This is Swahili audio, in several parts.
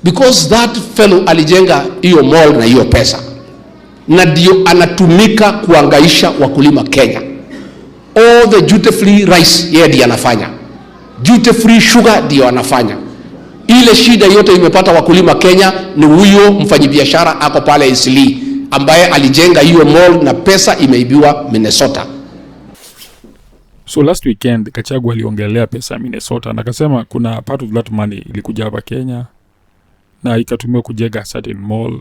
because that fellow alijenga hiyo mall na hiyo pesa, na ndio anatumika kuangaisha wakulima Kenya. All the duty free rice yeye ndiye anafanya, duty free sugar ndio anafanya. Ile shida yote imepata wakulima Kenya ni huyo mfanyabiashara ako pale Isili ambaye alijenga hiyo mall na pesa imeibiwa Minnesota. So last weekend Gachagua aliongelea pesa Minnesota na akasema kuna part of that money ilikuja hapa Kenya na ikatumiwa kujenga certain mall,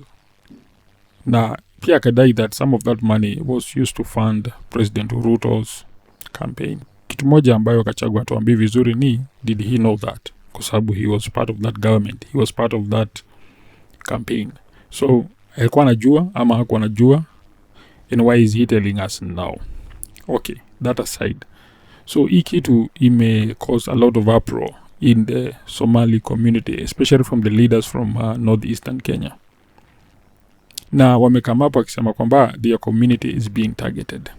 na pia akadai that some of that money was used to fund President Ruto's campaign. Kitu moja ambayo Gachagua atuambia vizuri ni, did he know that? Kwa sababu he was part of that government, he was part of that campaign. So alikuwa anajua ama hakuwa anajua, and why is he telling us now? Okay, that aside. So hii kitu ime cause a lot of uproar in the Somali community, especially from the leaders from northeastern Kenya. Na wamekama hapo akisema kwamba their community is being targeted.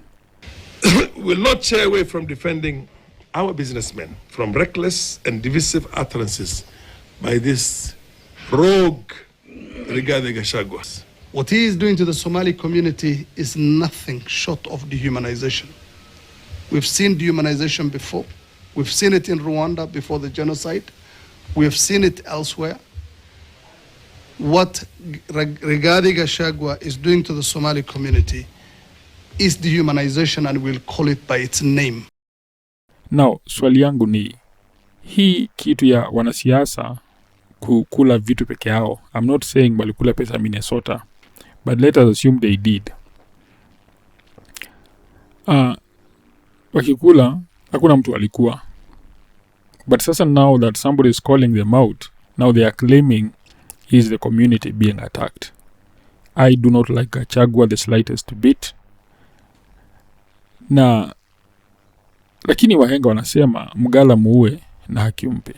Will not shy away from defending our businessmen from reckless and divisive utterances by this rogue regarding Gachagua. What he is doing to the Somali community is nothing short of dehumanization. We've seen dehumanization before. We've seen it in Rwanda before the genocide. We have seen it elsewhere. What Rigathi Gachagua is doing to the Somali community is dehumanization, and we'll call it by its name. Now, swali yangu ni, hii kitu ya wanasiasa kukula vitu peke yao, I'm not saying walikula pesa Minnesota, but let us assume they did. Wakikula, hakuna mtu alikuwa. But sasa now that somebody is calling them out, now they are claiming is the community being attacked. I do not like Gachagua the slightest bit. Na lakini wahenga wanasema mgala muue na haki umpe.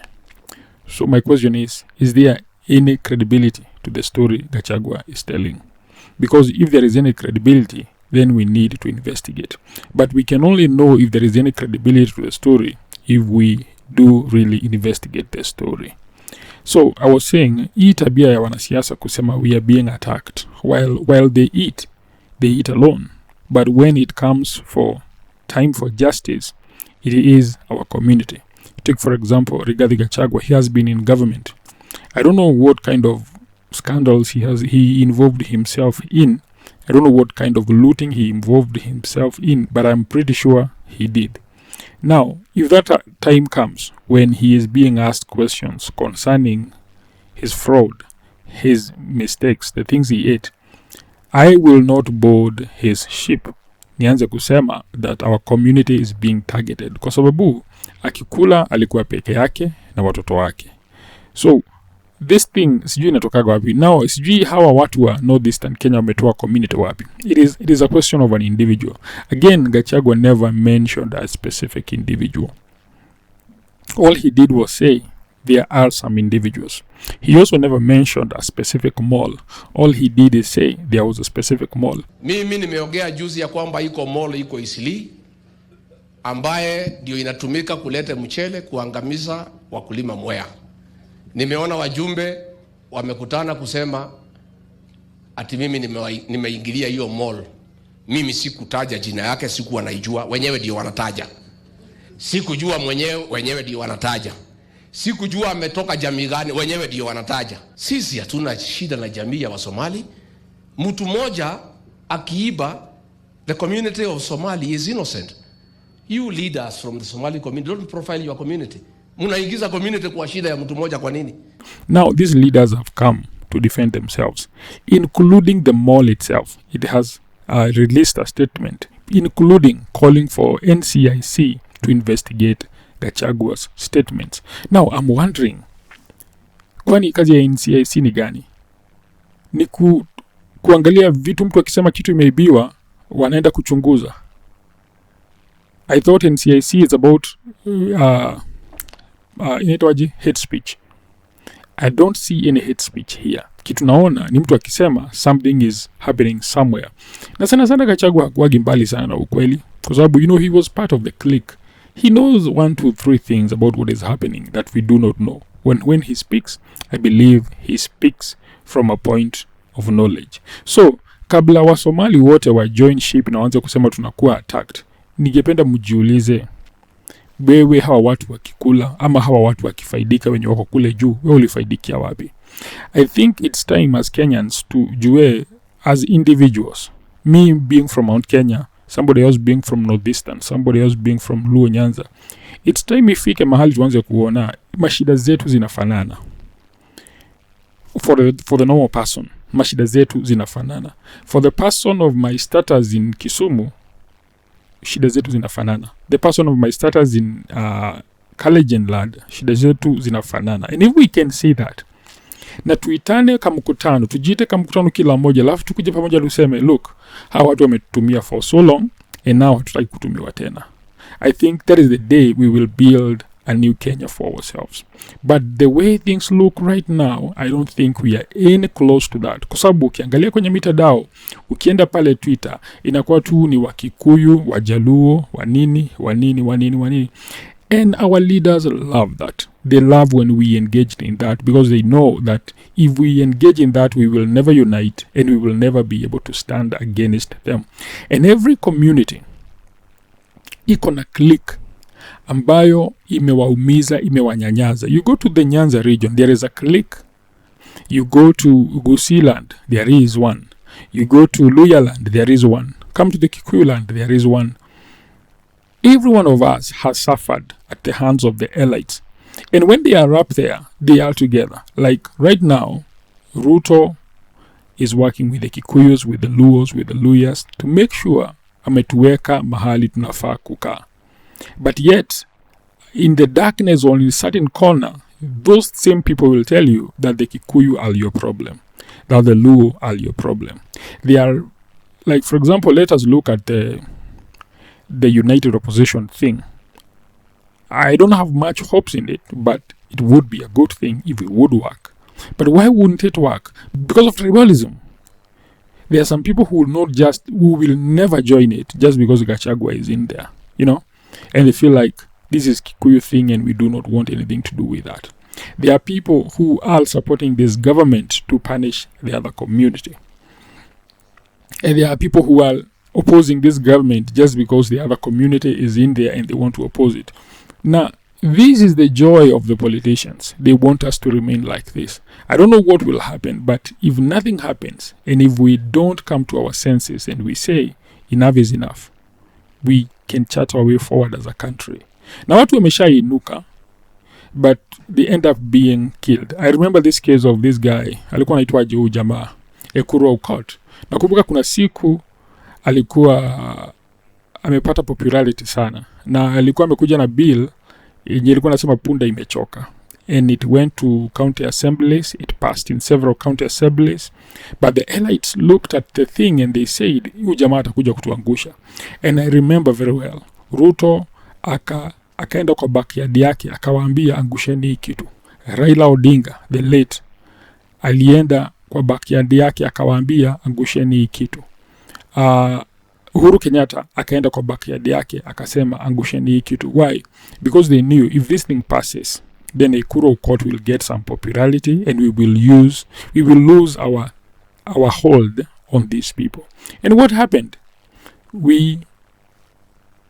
So my question is there any credibility to the story Gachagua is telling? Because if there is any credibility, then we need to investigate. But we can only know if there is any credibility to the story if we do really investigate the story. So I was saying, hii tabia ya wanasiasa kusema we are being attacked while they eat alone. But when it comes for time for justice, it is our community. Take for example Rigathi Gachagua. He has been in government. I don't know what kind of scandals he involved himself in. I don't know what kind of looting he involved himself in, but I'm pretty sure he did. Now, if that time comes when he is being asked questions concerning his fraud, his mistakes, the things he ate, I will not board his ship. Nianze kusema that our community is being targeted. Kwa sababu akikula alikuwa peke yake na watoto wake. So this thing sijui inatokaga wapi. Now sijui hawa watu wa northeastern Kenya wametoa community wapi. It is a question of an individual. Again, Gachagua never mentioned a specific individual. All he did was say there are some individuals. He also never mentioned a specific mall. All he did is say there was a specific mall. Mimi nimeongea juzi ya kwamba iko mall iko Isili ambaye ndio inatumika kuleta mchele kuangamiza wakulima Mwea. Nimeona wajumbe wamekutana kusema ati mimi nimeingilia hiyo mall. Mimi sikutaja jina yake, sikuwa naijua, wenyewe ndio wanataja. Sikujua wenyewe ndio wanataja. Sikujua ametoka jamii gani, wenyewe ndio wanataja. Sisi hatuna shida na jamii ya Wasomali. Mtu mmoja akiiba, the community of Somali is innocent. You leaders from the Somali community, don't profile your community. Munaingiza community kwa shida ya mtu mmoja kwa nini? Now these leaders have come to defend themselves, including the mall itself. It has released a statement, including calling for NCIC to investigate Gachagua's statements. Now I'm wondering, kwani kazi ya NCIC ni gani? Ni kuangalia vitu, mtu akisema kitu imeibiwa wanaenda kuchunguza. I thought NCIC is about inaitwaje, hate speech. I don't see any hate speech here. Kitu naona ni mtu akisema something is happening somewhere. Na sana Gachagua hakuwagi mbali sana na ukweli, kwa sababu he was part of the clique. He knows 1, 2, 3 things about what is happening that we do not know. when he speaks, I believe he speaks from a point of knowledge. So kabla Wasomali wote wa join ship na waanze kusema tunakuwa attacked, ningependa mjiulize, wewe hawa watu wakikula ama hawa watu wakifaidika wenye wako kule juu, wewe ulifaidikia wapi? I think it's time as Kenyans to jue as individuals, me being from Mount Kenya, somebody else being from Northeastern, somebody else being from Luo Nyanza, it's time ifike mahali tuanze kuona mashida zetu zinafanana. For the normal person, mashida zetu zinafanana. For the person of my status in Kisumu, shida zetu zinafanana. The person of my status in Kalenjin land, shida zetu zinafanana. And if we can see that, na tuitane kamkutano, tujite kamkutano kila moja, alafu tukuje pamoja tuseme, look, hawa watu wametumia for so long and now hatutaki kutumiwa tena. I think that is the day we will build a new Kenya for ourselves. But the way things look right now, I don't think we are any close to that. Kwa sababu ukiangalia kwenye mitandao, ukienda pale Twitter, inakuwa tu ni Wakikuyu, Wajaluo, wanini. And our leaders love that. They love when we engage in that, because they know that if we engage in that, we will never unite and we will never be able to stand against them. And every community iko na clique ambayo imewaumiza, imewanyanyaza. You go to the Nyanza region, there is a clique. You go to Gusii land, there is one. You go to Luya land, there is one. Come to the Kikuyu land, there is one. Every one of us has suffered at the hands of the elites. And when they are up there, they are together. Like right now, Ruto is working with the Kikuyus, with the Luos, with the Luyas to make sure ametuweka mahali tunafaa kukaa. But yet, in the darkness or in a certain corner, those same people will tell you that the Kikuyu are your problem, that the Luo are your problem. They are, like, for example, let us look at the united opposition thing. I don't have much hopes in it, but it would be a good thing if it would work. But why wouldn't it work? Because of tribalism. There are some people who will never join it just because Gachagua is in there, and they feel like this is Kikuyu thing and we do not want anything to do with that. There are people who are supporting this government to punish the other community. And there are people who are opposing this government just because the other community is in there and they want to oppose it. Now, this is the joy of the politicians. They want us to remain like this. I don't know what will happen, but if nothing happens, and if we don't come to our senses and we say, enough is enough, we can chart our way forward as a country. Now, watu wameshainuka, but they end up being killed. I remember this case of this guy, alikuwa anaitwa huyu jamaa, Ekuru Aukot. Nakumbuka kuna siku alikuwa amepata popularity sana, na alikuwa amekuja na bill yenye ilikuwa nasema punda imechoka, and it went to county assemblies. It passed in several county assemblies, but the elites looked at the thing and they said, huyu jamaa atakuja kutuangusha. And I remember very well, Ruto akaenda kwa backyard yake akawaambia angusheni hii kitu. Raila Odinga, the late, alienda kwa backyard yake akawaambia angusheni hii kitu. Uhuru Kenyatta akaenda kwa backyard yake akasema angusheni hii kitu. Why? Because they knew if this thing passes, then Ekuru Court will get some popularity and we will lose our hold on these people. And what happened? We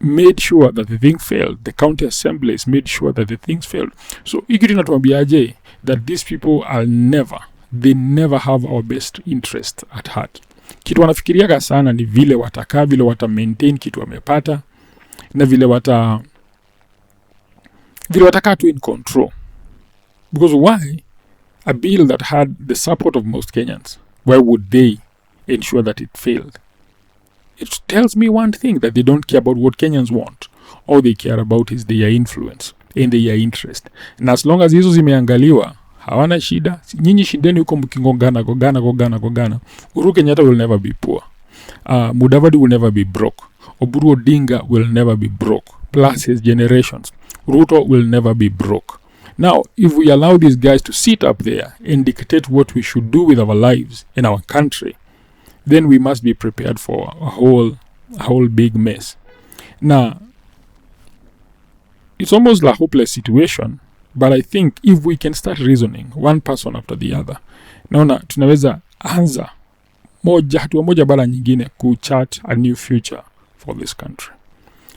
made sure that the thing failed. The county assemblies made sure that the things failed. So ikitu natuambiaje that these people they never have our best interest at heart. Kitu wanafikiriaga sana ni vile watakaa, vile wata maintain kitu wamepata, na vile watakaa tu in control. Because why? A bill that had the support of most Kenyans, why would they ensure that it failed? It tells me one thing, that they don't care about what Kenyans want. All they care about is their influence and their interest. And as long as hizo zimeangaliwa, hawana shida. Nyinyi shindeni huko mkingongana gogana. Uhuru Kenyatta will never be poor. Mudavadi will never be broke. Oburu Odinga will never be broke. Plus his generations. Ruto will never be broke. Now, if we allow these guys to sit up there and dictate what we should do with our lives in our country, then we must be prepared for a whole big mess. Now, it's almost a hopeless situation But I think if we can start reasoning one person after the other, naona tunaweza anza hatua moja bara nyingine kuchart a new future for this country.